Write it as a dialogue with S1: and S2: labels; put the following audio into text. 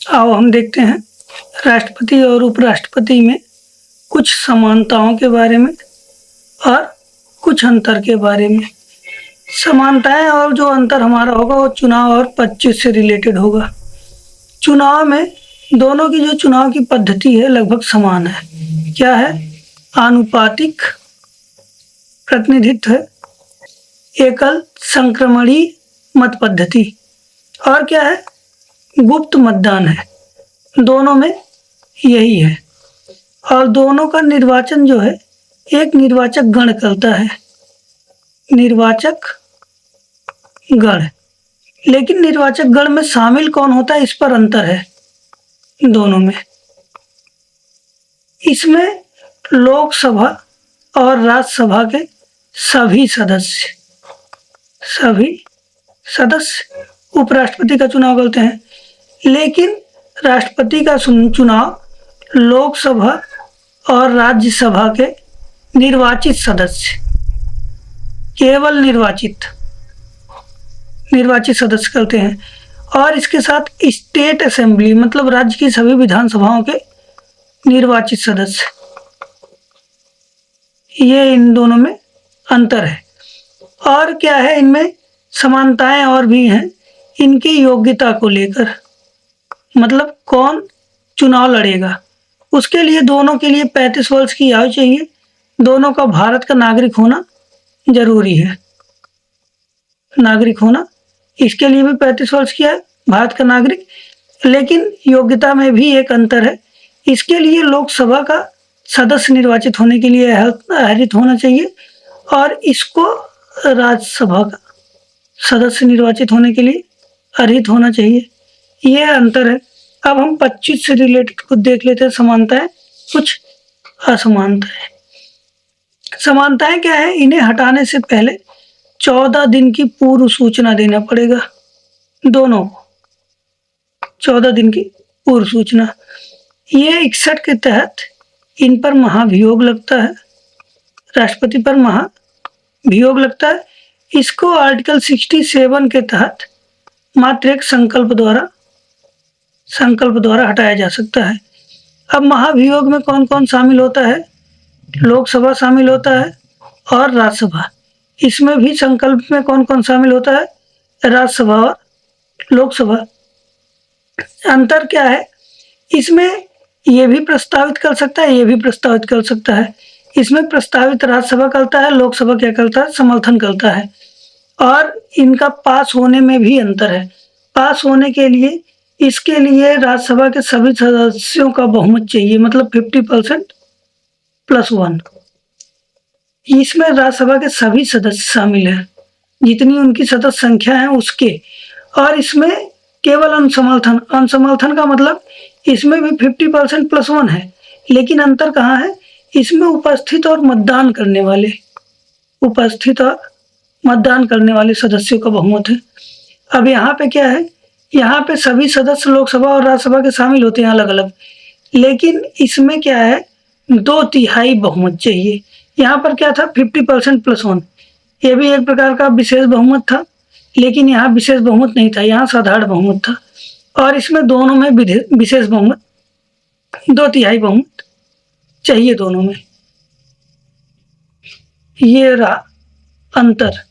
S1: आओ हम देखते हैं राष्ट्रपति और उपराष्ट्रपति में कुछ समानताओं के बारे में और कुछ अंतर के बारे में। समानताएं और जो अंतर हमारा होगा वो चुनाव और 25 से रिलेटेड होगा। चुनाव में दोनों की जो चुनाव की पद्धति है लगभग समान है। क्या है? आनुपातिक प्रतिनिधित्व है, एकल संक्रमणीय मत पद्धति, और क्या है? गुप्त मतदान है। दोनों में यही है। और दोनों का निर्वाचन जो है एक निर्वाचक गण करता है, निर्वाचक गण। लेकिन निर्वाचक गण में शामिल कौन होता है इस पर अंतर है दोनों में। इसमें लोकसभा और राज्यसभा के सभी सदस्य उपराष्ट्रपति का चुनाव करते हैं, लेकिन राष्ट्रपति का चुनाव लोकसभा और राज्यसभा के निर्वाचित सदस्य, केवल निर्वाचित सदस्य करते हैं। और इसके साथ स्टेट असेंबली मतलब राज्य की सभी विधानसभाओं के निर्वाचित सदस्य, ये इन दोनों में अंतर है। और क्या है? इनमें समानताएं और भी हैं इनकी योग्यता को लेकर, मतलब कौन चुनाव लड़ेगा उसके लिए दोनों के लिए 35 वर्ष की आयु चाहिए। दोनों का भारत का नागरिक होना जरूरी है, नागरिक होना, इसके लिए भी 35 वर्ष की है, भारत का नागरिक। लेकिन योग्यता में भी एक अंतर है। इसके लिए लोकसभा का सदस्य निर्वाचित होने के लिए अहरित होना चाहिए और इसको राज्यसभा का सदस्य निर्वाचित होने के लिए अरहित होना चाहिए। यह अंतर है। अब हम 25 से रिलेटेड कुछ देख लेते हैं समानताएं, कुछ असमानताएं। समानताएं क्या है? इन्हें हटाने से पहले 14 दिन की पूर्व सूचना देना पड़ेगा दोनों को, 14 दिन की पूर्व सूचना। ये 61 के तहत इन पर महाभियोग लगता है, राष्ट्रपति पर महाभियोग लगता है। इसको आर्टिकल 67 के तहत मात्र एक संकल्प द्वारा हटाया जा सकता है। अब महाभियोग में कौन कौन शामिल होता है? लोकसभा शामिल होता है और राज्यसभा। इसमें भी संकल्प में कौन कौन शामिल होता है? राज्यसभा और लोकसभा। अंतर क्या है? इसमें ये भी प्रस्तावित कर सकता है, ये भी प्रस्तावित कर सकता है। इसमें प्रस्तावित राज्यसभा करता है, लोकसभा क्या करता है? समर्थन करता है। और इनका पास होने में भी अंतर है। पास होने के लिए इसके लिए राज्यसभा के सभी सदस्यों का बहुमत चाहिए, मतलब 50% + 1। इसमें राज्यसभा के सभी सदस्य शामिल हैं, जितनी उनकी सदस्य संख्या है उसके। और इसमें केवल अनसमर्थन का मतलब इसमें भी 50% + 1 है, लेकिन अंतर कहाँ है? इसमें उपस्थित और मतदान करने वाले सदस्यों का बहुमत है। अब यहाँ पे क्या है? यहाँ पे सभी सदस्य लोकसभा और राज्यसभा के शामिल होते हैं अलग अलग, लेकिन इसमें क्या है? 2/3 बहुमत चाहिए। यहाँ पर क्या था? 50% + 1। ये भी एक प्रकार का विशेष बहुमत था, लेकिन यहाँ विशेष बहुमत नहीं था, यहाँ साधारण बहुमत था। और इसमें दोनों में विशेष बहुमत, 2/3 बहुमत चाहिए दोनों में। ये रहा अंतर।